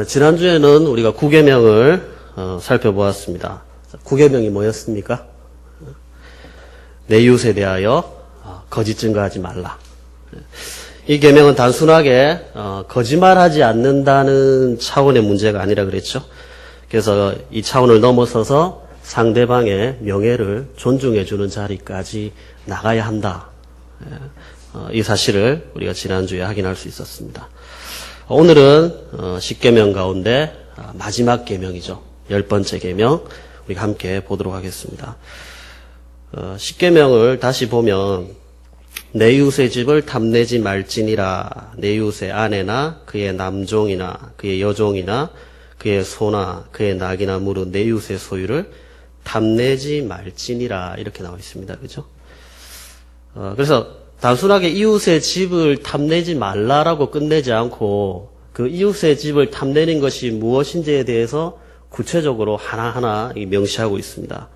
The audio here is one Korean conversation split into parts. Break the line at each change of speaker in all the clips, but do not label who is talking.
지난주에는 우리가 구계명을 살펴보았습니다. 구계명이 뭐였습니까? 내 이웃에 대하여 거짓 증거하지 말라. 이 계명은 단순하게 거짓말하지 않는다는 차원의 문제가 아니라 그랬죠. 그래서 이 차원을 넘어서서 상대방의 명예를 존중해주는 자리까지 나가야 한다. 이 사실을 우리가 지난주에 확인할 수 있었습니다. 오늘은 10계명 가운데 마지막 계명이죠. 10번째 계명 우리가 함께 보도록 하겠습니다. 10계명을 다시 보면 내 이웃의 집을 탐내지 말지니라. 내 이웃의 아내나 그의 남종이나 그의 여종이나 그의 소나 그의 낙이나 물은 내 이웃의 소유를 탐내지 말지니라. 이렇게 나와 있습니다. 그죠? 그래서 단순하게 이웃의 집을 탐내지 말라라고 끝내지 않고 그 이웃의 집을 탐내는 것이 무엇인지에 대해서 구체적으로 하나하나 명시하고 있습니다.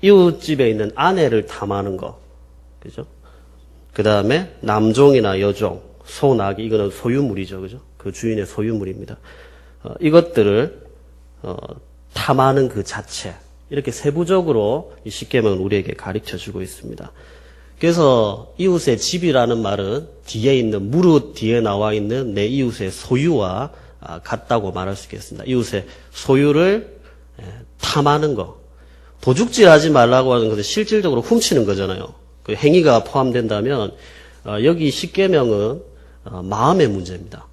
이웃집에 있는 아내를 탐하는 것, 그죠? 그 다음에 남종이나 여종, 소, 낙이 이거는 소유물이죠, 그죠? 그 주인의 소유물입니다. 이것들을 탐하는 그 자체, 이렇게 세부적으로 이 십계명은 우리에게 가르쳐주고 있습니다. 그래서 이웃의 집이라는 말은 뒤에 있는 무릇 뒤에 나와 있는 내 이웃의 소유와 같다고 말할 수 있겠습니다. 이웃의 소유를 탐하는 것. 도둑질하지 말라고 하는 것은 실질적으로 훔치는 거잖아요. 그 행위가 포함된다면 여기 십계명은 마음의 문제입니다.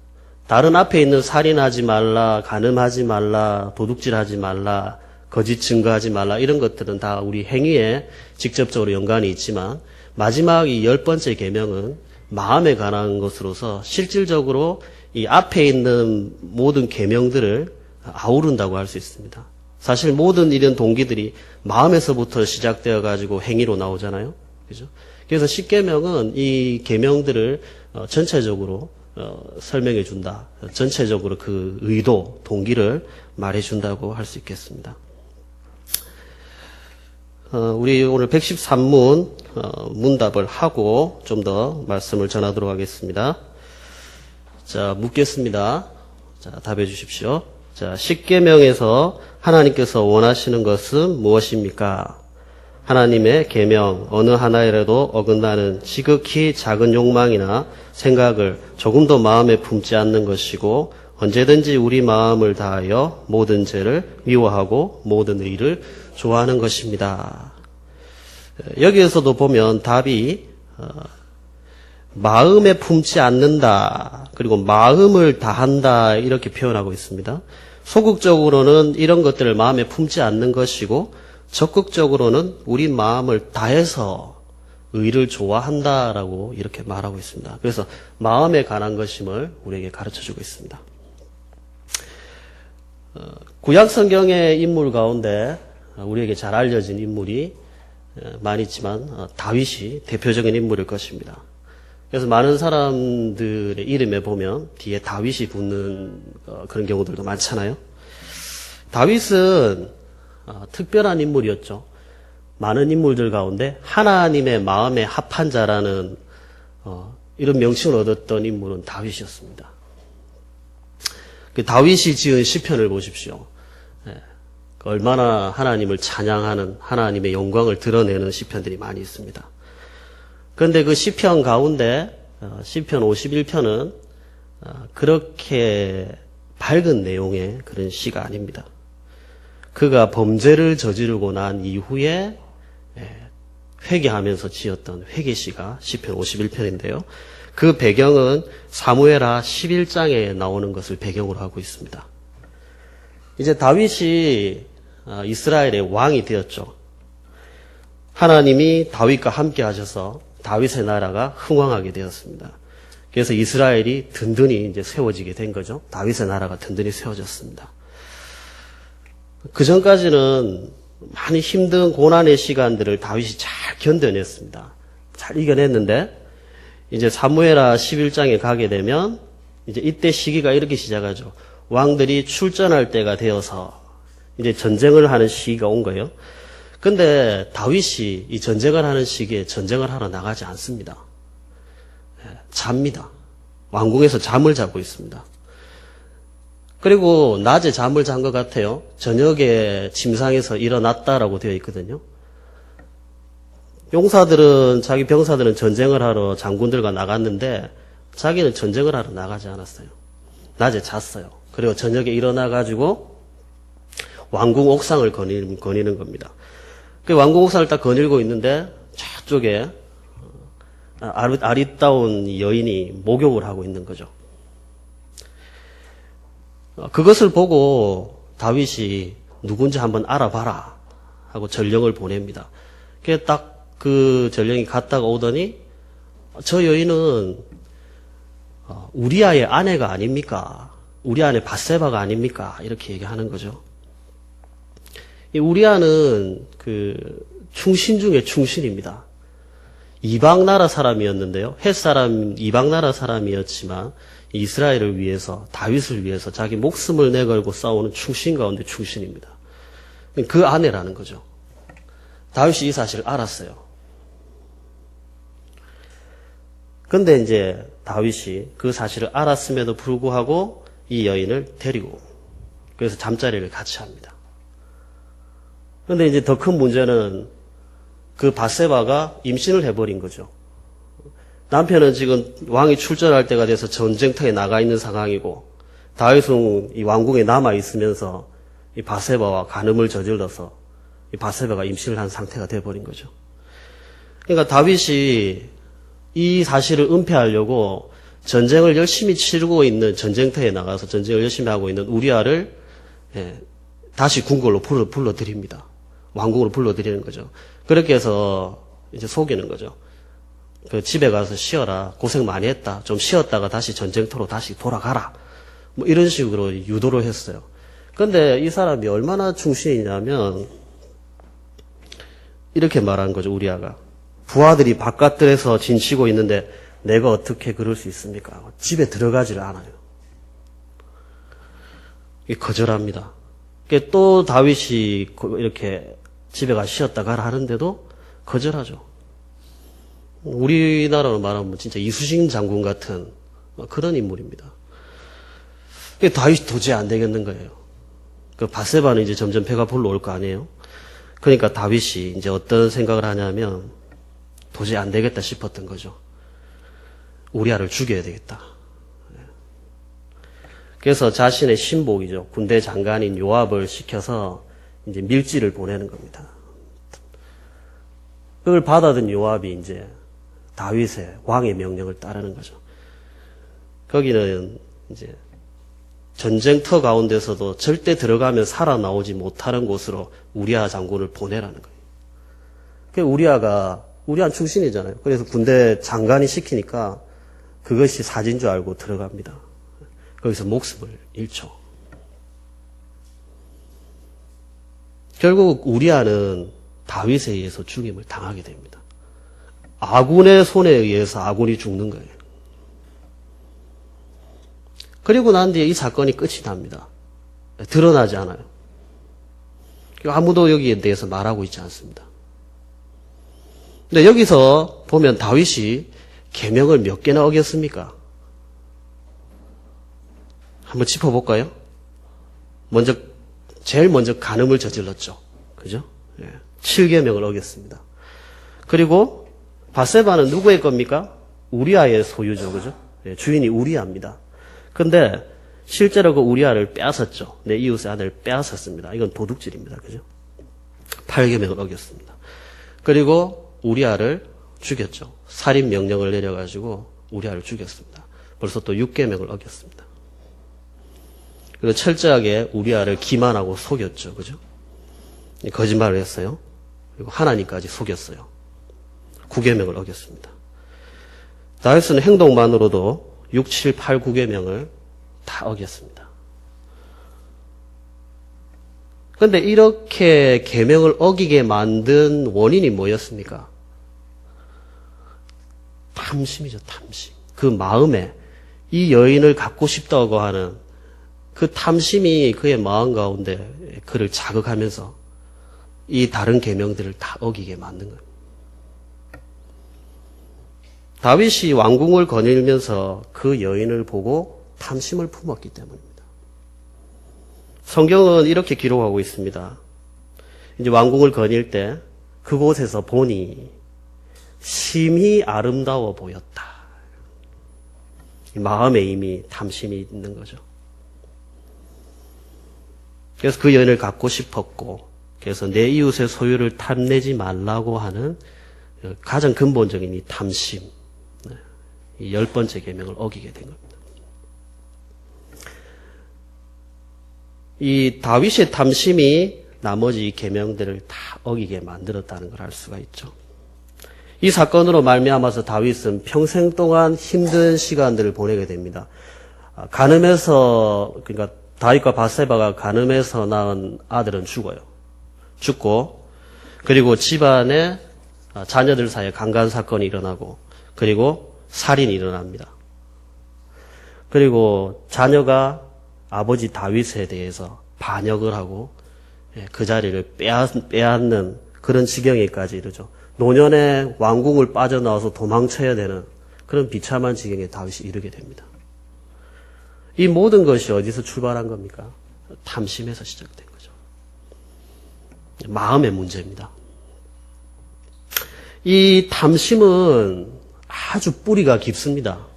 다른 앞에 있는 살인하지 말라, 간음하지 말라, 도둑질하지 말라, 거짓 증거하지 말라 이런 것들은 다 우리 행위에 직접적으로 연관이 있지만 마지막 이 10번째 계명은 마음에 관한 것으로서 실질적으로 이 앞에 있는 모든 계명들을 아우른다고 할 수 있습니다. 사실 모든 이런 동기들이 마음에서부터 시작되어 가지고 행위로 나오잖아요. 그죠? 그래서 십계명은 이 계명들을 전체적으로 설명해 준다. 전체적으로 그 의도, 동기를 말해 준다고 할 수 있겠습니다. 우리 오늘 113문 문답을 하고 좀 더 말씀을 전하도록 하겠습니다. 자, 묻겠습니다. 자, 답해 주십시오. 자, 십계명에서 하나님께서 원하시는 것은 무엇입니까? 하나님의 계명 어느 하나라도 어긋나는 지극히 작은 욕망이나 생각을 조금도 마음에 품지 않는 것이고 언제든지 우리 마음을 다하여 모든 죄를 미워하고 모든 의를 좋아하는 것입니다. 여기에서도 보면 답이 마음에 품지 않는다. 그리고 마음을 다한다. 이렇게 표현하고 있습니다. 소극적으로는 이런 것들을 마음에 품지 않는 것이고 적극적으로는 우리 마음을 다해서 의를 좋아한다라고 이렇게 말하고 있습니다. 그래서 마음에 관한 것임을 우리에게 가르쳐주고 있습니다. 구약 성경의 인물 가운데 우리에게 잘 알려진 인물이 많이 있지만 다윗이 대표적인 인물일 것입니다. 그래서 많은 사람들의 이름에 보면 뒤에 다윗이 붙는 그런 경우들도 많잖아요. 다윗은 특별한 인물이었죠. 많은 인물들 가운데 하나님의 마음에 합한 자라는 이런 명칭을 얻었던 인물은 다윗이었습니다. 그 다윗이 지은 시편을 보십시오. 얼마나 하나님을 찬양하는 하나님의 영광을 드러내는 시편들이 많이 있습니다. 그런데 그 시편 가운데 시편 51편은 그렇게 밝은 내용의 그런 시가 아닙니다. 그가 범죄를 저지르고 난 이후에 회개하면서 지었던 회개시가 시편 51편인데요. 그 배경은 사무엘하 11장에 나오는 것을 배경으로 하고 있습니다. 이제 다윗이 이스라엘의 왕이 되었죠. 하나님이 다윗과 함께 하셔서 다윗의 나라가 흥왕하게 되었습니다. 그래서 이스라엘이 든든히 이제 세워지게 된 거죠. 다윗의 나라가 든든히 세워졌습니다. 그 전까지는 많이 힘든 고난의 시간들을 다윗이 잘 견뎌냈습니다. 잘 이겨냈는데 이제 사무엘하 11장에 가게 되면 이제 이때 시기가 이렇게 시작하죠. 왕들이 출전할 때가 되어서 이제 전쟁을 하는 시기가 온 거예요. 근데 다윗이 이 전쟁을 하는 시기에 전쟁을 하러 나가지 않습니다. 잡니다. 왕궁에서 잠을 자고 있습니다. 그리고 낮에 잠을 잔 것 같아요. 저녁에 침상에서 일어났다라고 되어 있거든요. 자기 병사들은 전쟁을 하러 장군들과 나갔는데 자기는 전쟁을 하러 나가지 않았어요. 낮에 잤어요. 그리고 저녁에 일어나가지고 왕궁 옥상을 거니는 겁니다. 그 왕궁 옥상을 딱 거닐고 있는데 저쪽에 아리따운 여인이 목욕을 하고 있는 거죠. 그것을 보고 다윗이 누군지 한번 알아봐라 하고 전령을 보냅니다. 딱 그 전령이 갔다가 오더니 저 여인은 우리아의 아내가 아닙니까? 우리 아내 밧세바가 아닙니까? 이렇게 얘기하는 거죠. 이 우리아는 그 충신 중에 충신입니다. 이방 나라 사람이었는데요. 헷사람 이방 나라 사람이었지만 이스라엘을 위해서, 다윗을 위해서 자기 목숨을 내걸고 싸우는 충신 가운데 충신입니다. 그 아내라는 거죠. 다윗이 이 사실을 알았어요. 근데 이제 다윗이 그 사실을 알았음에도 불구하고 이 여인을 데리고 그래서 잠자리를 같이 합니다. 근데 이제 더 큰 문제는 그 밧세바가 임신을 해버린 거죠. 남편은 지금 왕이 출전할 때가 돼서 전쟁터에 나가 있는 상황이고 다윗은 이 왕궁에 남아 있으면서 이 밧세바와 간음을 저질러서 이 밧세바가 임신을 한 상태가 돼버린 거죠. 그러니까 다윗이 이 사실을 은폐하려고 전쟁을 열심히 치르고 있는 전쟁터에 나가서 전쟁을 열심히 하고 있는 우리아를 다시 궁궐로 불러들입니다. 왕궁으로 불러들이는 거죠. 그렇게 해서 이제 속이는 거죠. 그 집에 가서 쉬어라. 고생 많이 했다. 좀 쉬었다가 다시 전쟁터로 다시 돌아가라. 뭐 이런 식으로 유도를 했어요. 근데 이 사람이 얼마나 충신이냐면 이렇게 말하는 거죠. 우리아가. 부하들이 바깥들에서 진치고 있는데 내가 어떻게 그럴 수 있습니까? 집에 들어가지를 않아요. 거절합니다. 또 다윗이 이렇게 집에 가 쉬었다 가라 하는데도 거절하죠. 우리나라로 말하면 진짜 이수신 장군 같은 그런 인물입니다. 다윗이 도저히 안 되겠는 거예요. 그 밧세바는 이제 점점 배가 불러올 거 아니에요. 그러니까 다윗이 이제 어떤 생각을 하냐면 도저히 안 되겠다 싶었던 거죠. 우리아를 죽여야 되겠다. 그래서 자신의 신복이죠. 군대 장관인 요압을 시켜서 이제 밀지를 보내는 겁니다. 그걸 받아든 요압이 이제 다윗의 왕의 명령을 따르는 거죠. 거기는 이제 전쟁터 가운데서도 절대 들어가면 살아나오지 못하는 곳으로 우리아 장군을 보내라는 거예요. 그 우리한 출신이잖아요. 그래서 군대 장관이 시키니까 그것이 사진 줄 알고 들어갑니다. 거기서 목숨을 잃죠. 결국 우리아는 다윗에 의해서 죽임을 당하게 됩니다. 아군의 손에 의해서 아군이 죽는 거예요. 그리고 난 뒤에 이 사건이 끝이 납니다. 드러나지 않아요. 아무도 여기에 대해서 말하고 있지 않습니다. 근데 여기서 보면 다윗이 계명을 몇 개나 어겼습니까? 한번 짚어볼까요? 제일 먼저 간음을 저질렀죠. 그죠? 7계명을 어겼습니다. 그리고 밧세바는 누구의 겁니까? 우리아의 소유죠. 그죠? 주인이 우리아입니다. 근데 실제로 그 우리아를 빼앗았죠. 내 이웃의 아들을 빼앗았습니다. 이건 도둑질입니다. 그죠? 8계명을 어겼습니다. 그리고 우리아를 죽였죠. 살인 명령을 내려가지고 우리아를 죽였습니다. 벌써 또 6계명을 어겼습니다. 그리고 철저하게 우리아를 기만하고 속였죠. 그죠? 거짓말을 했어요. 그리고 하나님까지 속였어요. 9계명을 어겼습니다. 다윗은 행동만으로도 6, 7, 8, 9계명을 다 어겼습니다. 그런데 이렇게 계명을 어기게 만든 원인이 뭐였습니까? 탐심이죠, 탐심. 그 마음에 이 여인을 갖고 싶다고 하는 그 탐심이 그의 마음 가운데 그를 자극하면서 이 다른 계명들을 다 어기게 만든 거예요. 다윗이 왕궁을 거닐면서 그 여인을 보고 탐심을 품었기 때문입니다. 성경은 이렇게 기록하고 있습니다. 이제 왕궁을 거닐 때 그곳에서 보니 심히 아름다워 보였다. 마음에 이미 탐심이 있는 거죠. 그래서 그 여인을 갖고 싶었고, 그래서 내 이웃의 소유를 탐내지 말라고 하는 가장 근본적인 이 탐심, 이 10번째 계명을 어기게 된 겁니다. 이 다윗의 탐심이 나머지 계명들을 다 어기게 만들었다는 걸 알 수가 있죠. 이 사건으로 말미암아서 다윗은 평생 동안 힘든 시간들을 보내게 됩니다. 간음해서, 그러니까 다윗과 밧세바가 간음해서 낳은 아들은 죽고, 그리고 집안에 자녀들 사이에 강간 사건이 일어나고, 그리고 살인이 일어납니다. 그리고 자녀가 아버지 다윗에 대해서 반역을 하고 그 자리를 빼앗는 그런 지경에까지 이르죠. 노년에 왕궁을 빠져나와서 도망쳐야 되는 그런 비참한 지경에 다윗이 이르게 됩니다. 이 모든 것이 어디서 출발한 겁니까? 탐심에서 시작된 거죠. 마음의 문제입니다. 이 탐심은 아주 뿌리가 깊습니다.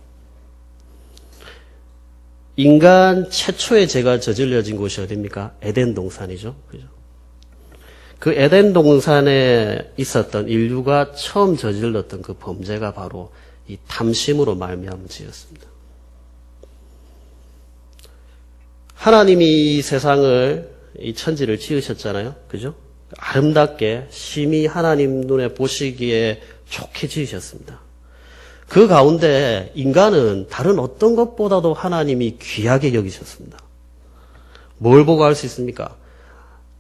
인간 최초의 죄가 저질러진 곳이 어디입니까? 에덴 동산이죠. 그죠? 그 에덴 동산에 있었던 인류가 처음 저질렀던 그 범죄가 바로 이 탐심으로 말미암지였습니다. 하나님이 이 세상을, 이 천지를 지으셨잖아요. 그죠? 아름답게 심히 하나님 눈에 보시기에 좋게 지으셨습니다. 그 가운데 인간은 다른 어떤 것보다도 하나님이 귀하게 여기셨습니다. 뭘 보고 알 수 있습니까?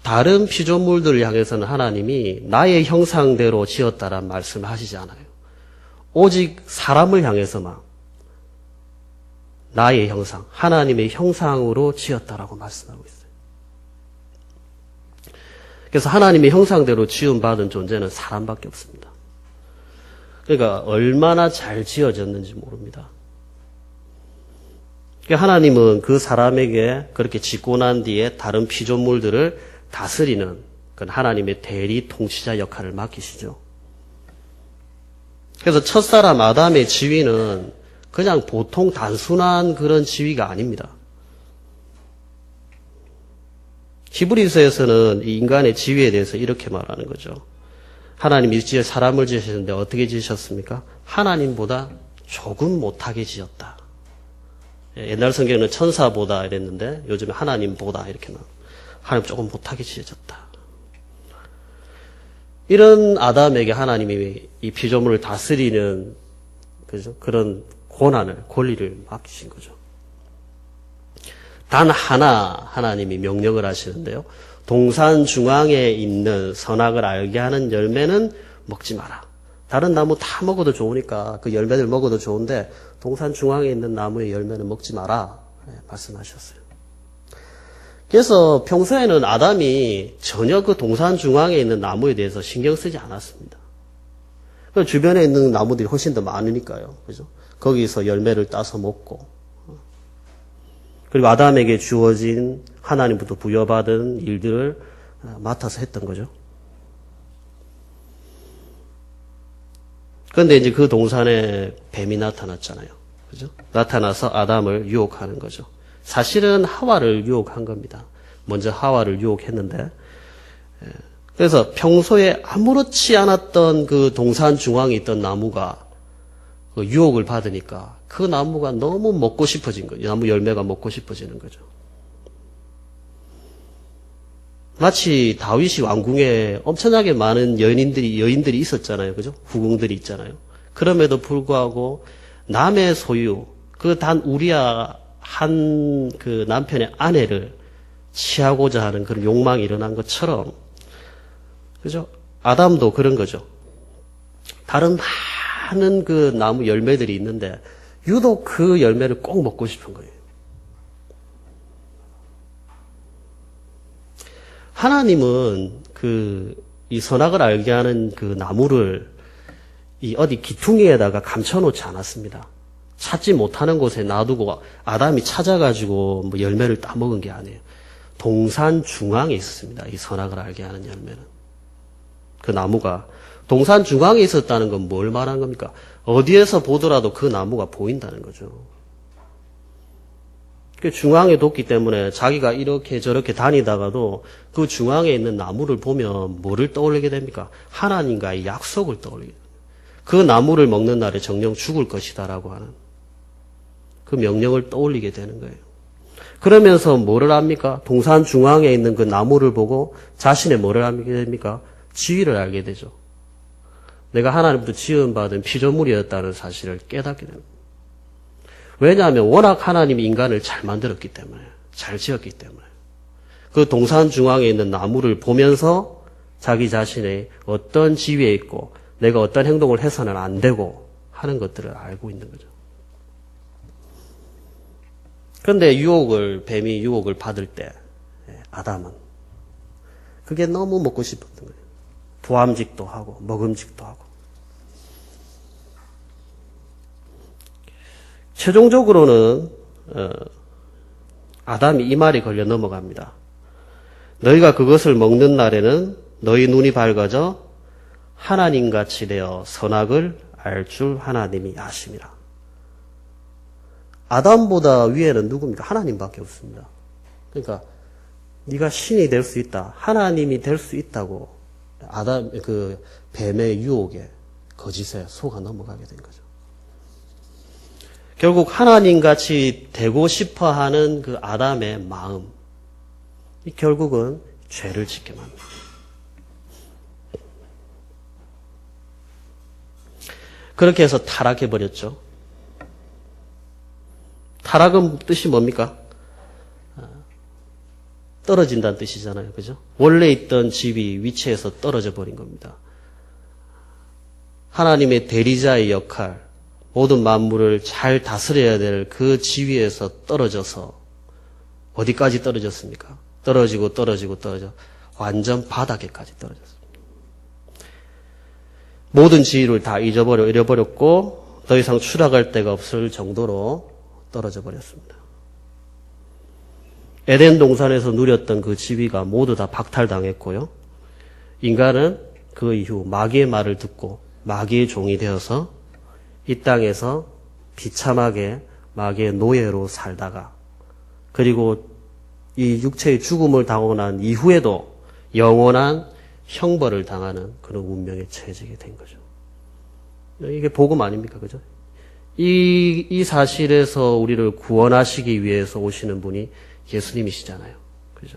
다른 피조물들을 향해서는 하나님이 나의 형상대로 지었다란 말씀을 하시지 않아요. 오직 사람을 향해서만 나의 형상, 하나님의 형상으로 지었다라고 말씀하고 있어요. 그래서 하나님의 형상대로 지음받은 존재는 사람밖에 없습니다. 그러니까 얼마나 잘 지어졌는지 모릅니다. 그러니까 하나님은 그 사람에게 그렇게 짓고 난 뒤에 다른 피조물들을 다스리는 그 하나님의 대리 통치자 역할을 맡기시죠. 그래서 첫사람 아담의 지위는 그냥 보통 단순한 그런 지위가 아닙니다. 히브리서에서는 이 인간의 지위에 대해서 이렇게 말하는 거죠. 하나님이 사람을 지으셨는데 어떻게 지으셨습니까? 하나님보다 조금 못하게 지었다. 옛날 성경은 천사보다 이랬는데 요즘에 하나님보다 이렇게 하나님 조금 못하게 지어졌다. 이런 아담에게 하나님이 이 피조물을 다스리는 그죠? 그런 권리를 맡기신 거죠. 단 하나 하나님이 명령을 하시는데요. 동산 중앙에 있는 선악을 알게 하는 열매는 먹지 마라. 다른 나무 다 먹어도 좋으니까 그 열매들 먹어도 좋은데 동산 중앙에 있는 나무의 열매는 먹지 마라. 말씀하셨어요. 그래서 평소에는 아담이 전혀 그 동산 중앙에 있는 나무에 대해서 신경 쓰지 않았습니다. 그 주변에 있는 나무들이 훨씬 더 많으니까요. 그죠? 거기서 열매를 따서 먹고. 그리고 아담에게 주어진 하나님부터 부여받은 일들을 맡아서 했던 거죠. 그런데 이제 그 동산에 뱀이 나타났잖아요. 그죠? 나타나서 아담을 유혹하는 거죠. 사실은 하와를 유혹한 겁니다. 먼저 하와를 유혹했는데, 그래서 평소에 아무렇지 않았던 그 동산 중앙에 있던 나무가 그 유혹을 받으니까 그 나무가 너무 먹고 싶어진 거예요. 나무 열매가 먹고 싶어지는 거죠. 마치 다윗이 왕궁에 엄청나게 많은 여인들이 있었잖아요. 그죠? 후궁들이 있잖아요. 그럼에도 불구하고 남의 소유, 그 단 우리야 한 그 남편의 아내를 취하고자 하는 그런 욕망이 일어난 것처럼, 그죠? 아담도 그런 거죠. 다른 많은 그 나무 열매들이 있는데 유독 그 열매를 꼭 먹고 싶은 거예요. 하나님은 이 선악을 알게 하는 그 나무를 이 어디 기퉁이에다가 감춰놓지 않았습니다. 찾지 못하는 곳에 놔두고 아담이 찾아가지고 뭐 열매를 따먹은 게 아니에요. 동산 중앙에 있었습니다. 이 선악을 알게 하는 열매는. 그 나무가 동산 중앙에 있었다는 건 뭘 말하는 겁니까? 어디에서 보더라도 그 나무가 보인다는 거죠. 그 중앙에 뒀기 때문에 자기가 이렇게 저렇게 다니다가도 그 중앙에 있는 나무를 보면 뭐를 떠올리게 됩니까? 하나님과의 약속을 떠올리게 됩니다. 그 나무를 먹는 날에 정령 죽을 것이다라고 하는 그 명령을 떠올리게 되는 거예요. 그러면서 뭐를 합니까? 동산 중앙에 있는 그 나무를 보고 자신의 뭐를 알게 됩니까? 지위를 알게 되죠. 내가 하나님부터 지음받은 피조물이었다는 사실을 깨닫게 됩니다. 왜냐하면 워낙 하나님이 인간을 잘 만들었기 때문에, 잘 지었기 때문에. 그 동산 중앙에 있는 나무를 보면서 자기 자신의 어떤 지위에 있고 내가 어떤 행동을 해서는 안 되고 하는 것들을 알고 있는 거죠. 그런데 뱀이 유혹을 받을 때 아담은 그게 너무 먹고 싶었던 거예요. 부함직도 하고 먹음직도 하고. 최종적으로는 아담이 이 말이 걸려 넘어갑니다. 너희가 그것을 먹는 날에는 너희 눈이 밝아져 하나님같이 되어 선악을 알 줄 하나님이 아심이라. 아담보다 위에는 누굽니까? 하나님밖에 없습니다. 그러니까 네가 신이 될 수 있다. 하나님이 될 수 있다고 뱀의 유혹에 거짓에 속아 넘어가게 된 거죠. 결국 하나님같이 되고 싶어 하는 그 아담의 마음, 이 결국은 죄를 짓게 만듭니다. 그렇게 해서 타락해버렸죠. 타락은 뜻이 뭡니까? 떨어진다는 뜻이잖아요. 그죠? 원래 있던 집이 위치에서 떨어져 버린 겁니다. 하나님의 대리자의 역할, 모든 만물을 잘 다스려야 될 그 지위에서 떨어져서 어디까지 떨어졌습니까? 떨어져 완전 바닥에까지 떨어졌습니다. 모든 지위를 다 잃어버렸고 더 이상 추락할 데가 없을 정도로 떨어져 버렸습니다. 에덴 동산에서 누렸던 그 지위가 모두 다 박탈당했고요. 인간은 그 이후 마귀의 말을 듣고 마귀의 종이 되어서 이 땅에서 비참하게 마귀의 노예로 살다가 그리고 이 육체의 죽음을 당하고 난 이후에도 영원한 형벌을 당하는 그런 운명에 처해지게 된 거죠. 이게 복음 아닙니까? 그죠? 이 사실에서 우리를 구원하시기 위해서 오시는 분이 예수님이시잖아요. 그죠?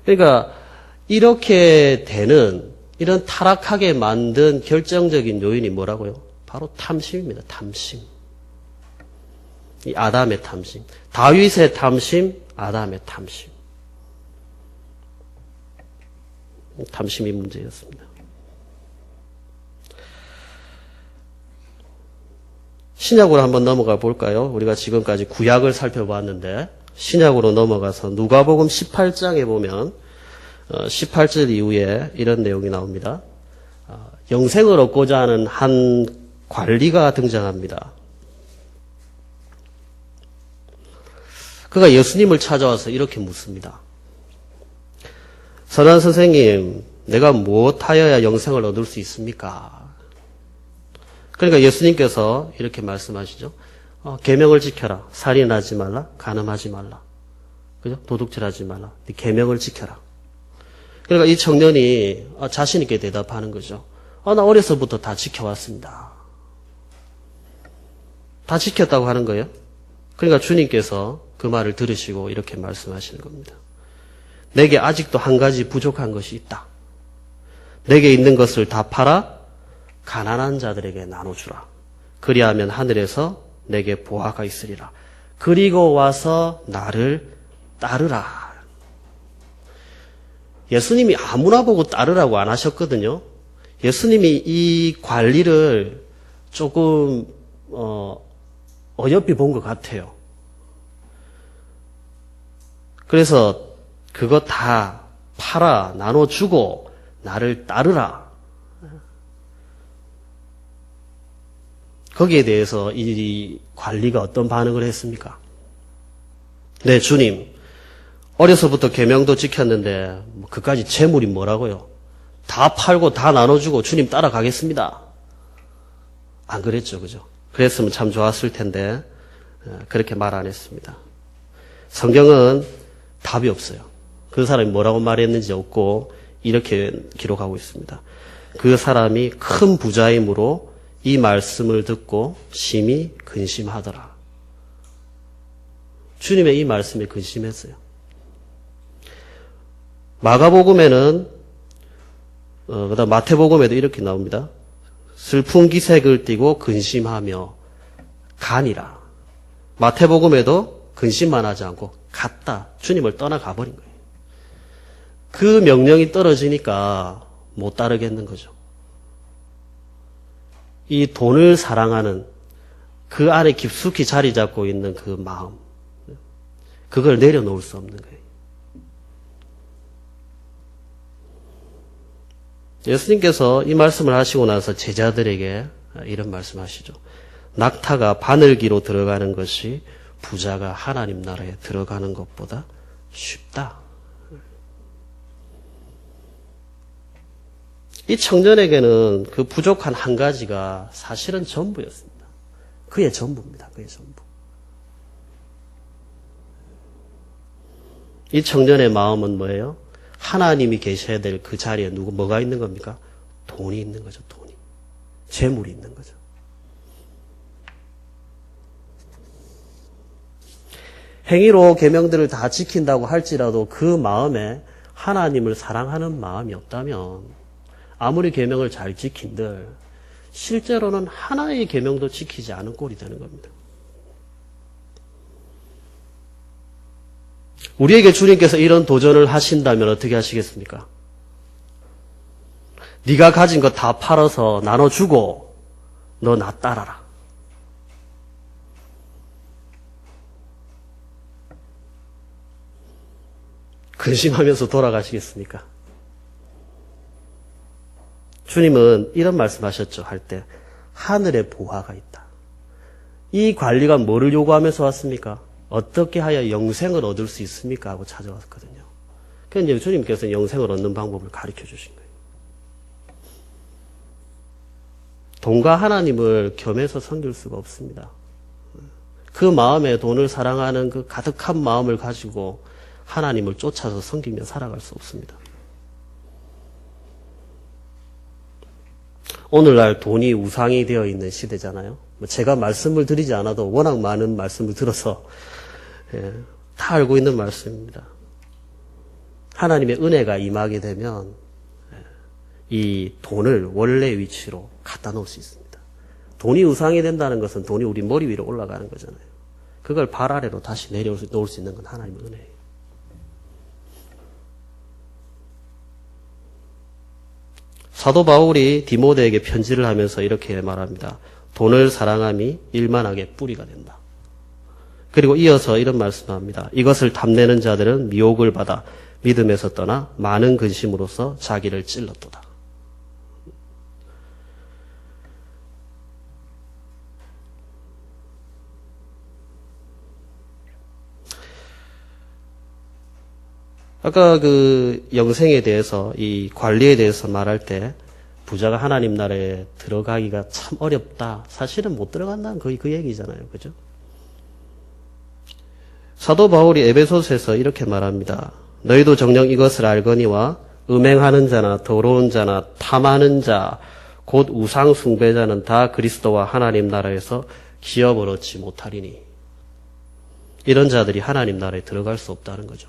그러니까 이렇게 되는 이런 타락하게 만든 결정적인 요인이 뭐라고요? 바로 탐심입니다. 탐심. 이 아담의 탐심. 다윗의 탐심, 아담의 탐심. 탐심이 문제였습니다. 신약으로 한번 넘어가 볼까요? 우리가 지금까지 구약을 살펴봤는데 신약으로 넘어가서 누가복음 18장에 보면 18절 이후에 이런 내용이 나옵니다. 영생을 얻고자 하는 한 관리가 등장합니다. 그가 예수님을 찾아와서 이렇게 묻습니다. 선한 선생님, 내가 무엇하여야 영생을 얻을 수 있습니까? 그러니까 예수님께서 이렇게 말씀하시죠. 계명을 지켜라. 살인하지 말라. 간음하지 말라. 그죠? 도둑질하지 말라. 계명을 지켜라. 그러니까 이 청년이 자신 있게 대답하는 거죠. 나 어려서부터 다 지켜왔습니다. 다 지켰다고 하는 거예요. 그러니까 주님께서 그 말을 들으시고 이렇게 말씀하시는 겁니다. 내게 아직도 한 가지 부족한 것이 있다. 내게 있는 것을 다 팔아 가난한 자들에게 나눠주라. 그리하면 하늘에서 내게 보화가 있으리라. 그리고 와서 나를 따르라. 예수님이 아무나 보고 따르라고 안 하셨거든요. 예수님이 이 관리를 조금 어여삐 본 것 같아요. 그래서 그거 다 팔아 나눠주고 나를 따르라. 거기에 대해서 이 관리가 어떤 반응을 했습니까? 네, 주님. 어려서부터 계명도 지켰는데 그까지 재물이 뭐라고요? 다 팔고 다 나눠주고 주님 따라가겠습니다. 안 그랬죠, 그죠? 그랬으면 참 좋았을 텐데 그렇게 말 안 했습니다. 성경은 답이 없어요. 그 사람이 뭐라고 말했는지 없고 이렇게 기록하고 있습니다. 그 사람이 큰 부자이므로 이 말씀을 듣고 심히 근심하더라. 주님의 이 말씀에 근심했어요. 마가복음에는 그다음 마태복음에도 이렇게 나옵니다. 슬픈 기색을 띠고 근심하며 가니라. 마태복음에도 근심만 하지 않고 갔다. 주님을 떠나가 버린 거예요. 그 명령이 떨어지니까 못 따르겠는 거죠. 이 돈을 사랑하는 그 안에 깊숙이 자리 잡고 있는 그 마음, 그걸 내려놓을 수 없는 거예요. 예수님께서 이 말씀을 하시고 나서 제자들에게 이런 말씀하시죠. 낙타가 바늘기로 들어가는 것이 부자가 하나님 나라에 들어가는 것보다 쉽다. 이 청년에게는 그 부족한 한 가지가 사실은 전부였습니다. 그의 전부입니다. 그의 전부. 이 청년의 마음은 뭐예요? 하나님이 계셔야 될 그 자리에 뭐가 있는 겁니까? 돈이 있는 거죠. 돈이. 재물이 있는 거죠. 행위로 계명들을 다 지킨다고 할지라도 그 마음에 하나님을 사랑하는 마음이 없다면 아무리 계명을 잘 지킨들 실제로는 하나의 계명도 지키지 않은 꼴이 되는 겁니다. 우리에게 주님께서 이런 도전을 하신다면 어떻게 하시겠습니까? 네가 가진 거 다 팔아서 나눠주고 너 나 따라라. 근심하면서 돌아가시겠습니까? 주님은 이런 말씀하셨죠. 할 때 하늘에 보화가 있다. 이 관리가 뭐를 요구하면서 왔습니까? 어떻게 하여 영생을 얻을 수 있습니까? 하고 찾아왔거든요. 그래서 이제 주님께서 영생을 얻는 방법을 가르쳐 주신 거예요. 돈과 하나님을 겸해서 섬길 수가 없습니다. 그 마음에 돈을 사랑하는 그 가득한 마음을 가지고 하나님을 쫓아서 섬기며 살아갈 수 없습니다. 오늘날 돈이 우상이 되어 있는 시대잖아요. 제가 말씀을 드리지 않아도 워낙 많은 말씀을 들어서 다 알고 있는 말씀입니다. 하나님의 은혜가 임하게 되면 이 돈을 원래 위치로 갖다 놓을 수 있습니다. 돈이 우상이 된다는 것은 돈이 우리 머리 위로 올라가는 거잖아요. 그걸 발 아래로 다시 내려놓을 수 있는 건 하나님의 은혜예요. 사도 바울이 디모데에게 편지를 하면서 이렇게 말합니다. 돈을 사랑함이 일만하게 뿌리가 된다. 그리고 이어서 이런 말씀을 합니다. 이것을 탐내는 자들은 미혹을 받아 믿음에서 떠나 많은 근심으로써 자기를 찔렀도다. 아까 그 영생에 대해서 이 관리에 대해서 말할 때 부자가 하나님 나라에 들어가기가 참 어렵다. 사실은 못 들어간다는 거의 그 얘기잖아요. 그죠? 사도 바울이 에베소서에서 이렇게 말합니다. 너희도 정녕 이것을 알거니와 음행하는 자나 더러운 자나 탐하는 자 곧 우상 숭배자는 다 그리스도와 하나님 나라에서 기업을 얻지 못하리니. 이런 자들이 하나님 나라에 들어갈 수 없다는 거죠.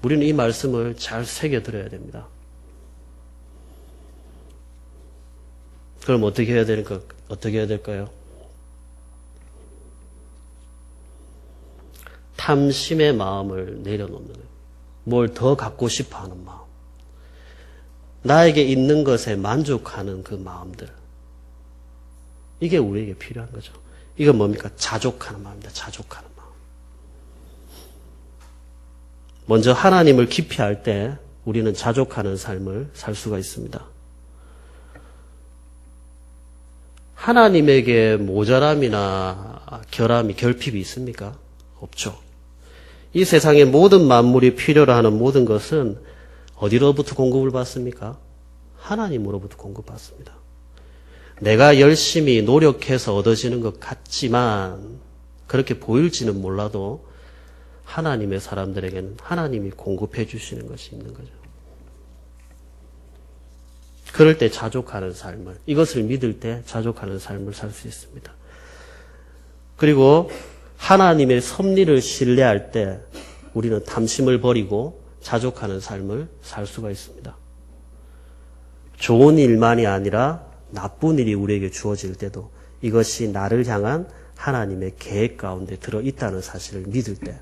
우리는 이 말씀을 잘 새겨들어야 됩니다. 그럼 어떻게 해야 될까요? 탐심의 마음을 내려놓는 거예요. 뭘 더 갖고 싶어 하는 마음. 나에게 있는 것에 만족하는 그 마음들. 이게 우리에게 필요한 거죠. 이건 뭡니까? 자족하는 마음입니다. 자족하는 마음. 먼저 하나님을 깊이 알 때 우리는 자족하는 삶을 살 수가 있습니다. 하나님에게 모자람이나 결핍이 있습니까? 없죠. 이 세상의 모든 만물이 필요로 하는 모든 것은 어디로부터 공급을 받습니까? 하나님으로부터 공급받습니다. 내가 열심히 노력해서 얻어지는 것 같지만 그렇게 보일지는 몰라도 하나님의 사람들에게는 하나님이 공급해 주시는 것이 있는 거죠. 그럴 때 자족하는 삶을, 이것을 믿을 때 자족하는 삶을 살 수 있습니다. 그리고 하나님의 섭리를 신뢰할 때 우리는 탐심을 버리고 자족하는 삶을 살 수가 있습니다. 좋은 일만이 아니라 나쁜 일이 우리에게 주어질 때도 이것이 나를 향한 하나님의 계획 가운데 들어있다는 사실을 믿을 때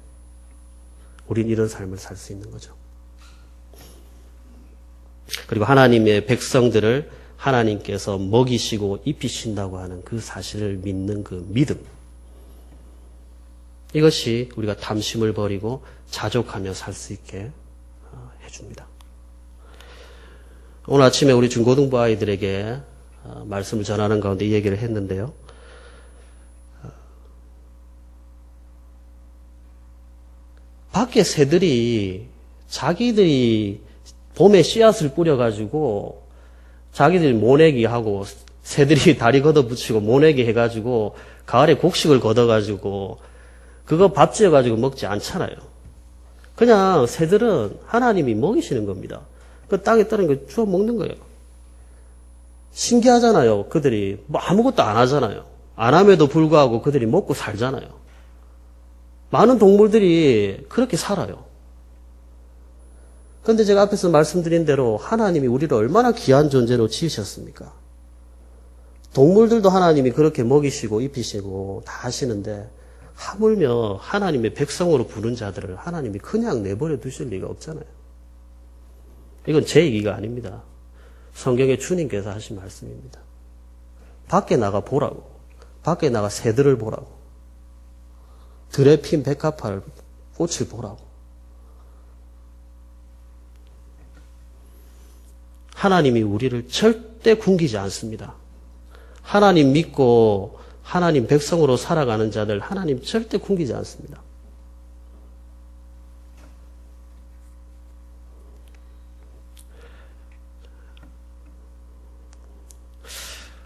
우린 이런 삶을 살 수 있는 거죠. 그리고 하나님의 백성들을 하나님께서 먹이시고 입히신다고 하는 그 사실을 믿는 그 믿음. 이것이 우리가 탐심을 버리고 자족하며 살 수 있게 해줍니다. 오늘 아침에 우리 중고등부 아이들에게 말씀을 전하는 가운데 이 얘기를 했는데요. 밖에 새들이 자기들이 봄에 씨앗을 뿌려가지고 자기들이 모내기 하고 새들이 다리 걷어붙이고 모내기 해가지고 가을에 곡식을 걷어가지고 그거 밥 지어가지고 먹지 않잖아요. 그냥 새들은 하나님이 먹이시는 겁니다. 그 땅에 떨어진 거 주워 먹는 거예요. 신기하잖아요. 그들이 뭐 아무것도 안 하잖아요. 안 함에도 불구하고 그들이 먹고 살잖아요. 많은 동물들이 그렇게 살아요. 그런데 제가 앞에서 말씀드린 대로 하나님이 우리를 얼마나 귀한 존재로 지으셨습니까? 동물들도 하나님이 그렇게 먹이시고 입히시고 다 하시는데 하물며 하나님의 백성으로 부른 자들을 하나님이 그냥 내버려 두실 리가 없잖아요. 이건 제 얘기가 아닙니다. 성경에 주님께서 하신 말씀입니다. 밖에 나가 보라고. 밖에 나가 새들을 보라고. 들에 핀 백합화를 꽃을 보라고. 하나님이 우리를 절대 굶기지 않습니다. 하나님 믿고 하나님 백성으로 살아가는 자들 하나님 절대 굶기지 않습니다.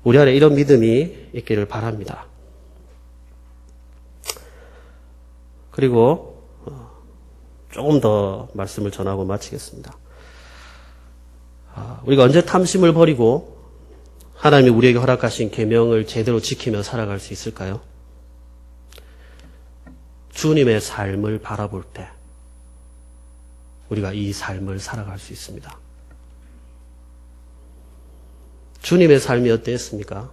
우리 안에 이런 믿음이 있기를 바랍니다. 그리고 조금 더 말씀을 전하고 마치겠습니다. 우리가 언제 탐심을 버리고 하나님이 우리에게 허락하신 계명을 제대로 지키며 살아갈 수 있을까요? 주님의 삶을 바라볼 때 우리가 이 삶을 살아갈 수 있습니다. 주님의 삶이 어땠습니까?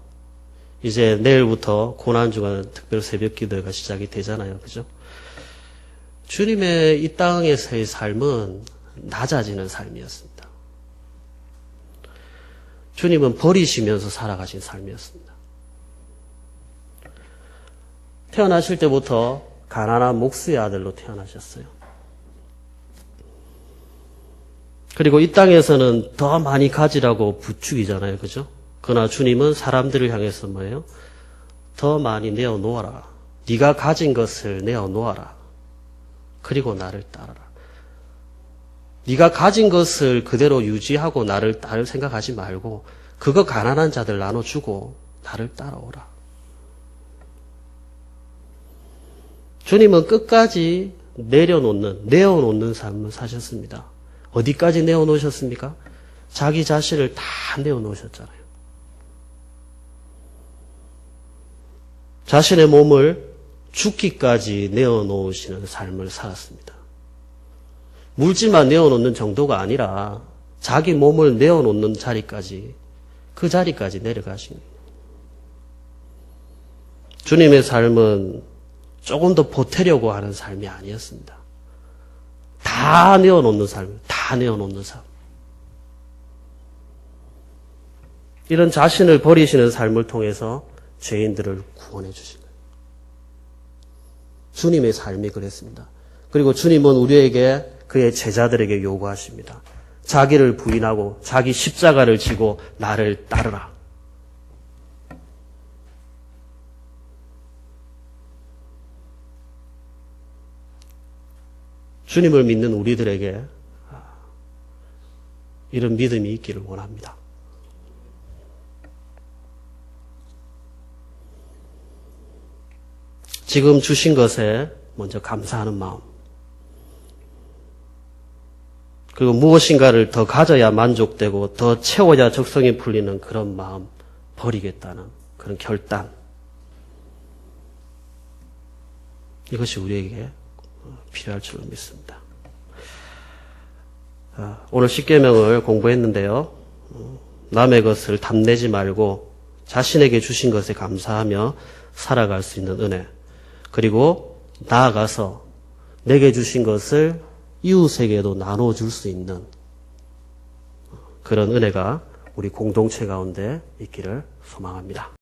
이제 내일부터 고난주간 특별 새벽 기도회가 시작이 되잖아요. 그죠? 주님의 이 땅에서의 삶은 낮아지는 삶이었습니다. 주님은 버리시면서 살아가신 삶이었습니다. 태어나실 때부터 가난한 목수의 아들로 태어나셨어요. 그리고 이 땅에서는 더 많이 가지라고 부추기잖아요. 그죠? 그러나 주님은 사람들을 향해서 뭐예요? 더 많이 내어놓아라. 네가 가진 것을 내어놓아라. 그리고 나를 따르라. 네가 가진 것을 그대로 유지하고 나를 생각하지 말고 그거 가난한 자들 나눠주고 나를 따라오라. 주님은 끝까지 내어놓는 삶을 사셨습니다. 어디까지 내어놓으셨습니까? 자기 자신을 다 내어놓으셨잖아요. 자신의 몸을 죽기까지 내어놓으시는 삶을 살았습니다. 물질만 내어놓는 정도가 아니라 자기 몸을 내어놓는 자리까지 그 자리까지 내려가신 거예요. 주님의 삶은 조금 더 보태려고 하는 삶이 아니었습니다. 다 내어놓는 삶, 다 내어놓는 삶. 이런 자신을 버리시는 삶을 통해서 죄인들을 구원해 주신 거예요. 주님의 삶이 그랬습니다. 그리고 주님은 우리에게 그의 제자들에게 요구하십니다. 자기를 부인하고 자기 십자가를 지고 나를 따르라. 주님을 믿는 우리들에게 이런 믿음이 있기를 원합니다. 지금 주신 것에 먼저 감사하는 마음, 그리고 무엇인가를 더 가져야 만족되고 더 채워야 적성이 풀리는 그런 마음 버리겠다는 그런 결단, 이것이 우리에게 필요할 줄로 믿습니다. 오늘 십계명을 공부했는데요. 남의 것을 탐내지 말고 자신에게 주신 것에 감사하며 살아갈 수 있는 은혜, 그리고 나아가서 내게 주신 것을 이웃에게도 나눠줄 수 있는 그런 은혜가 우리 공동체 가운데 있기를 소망합니다.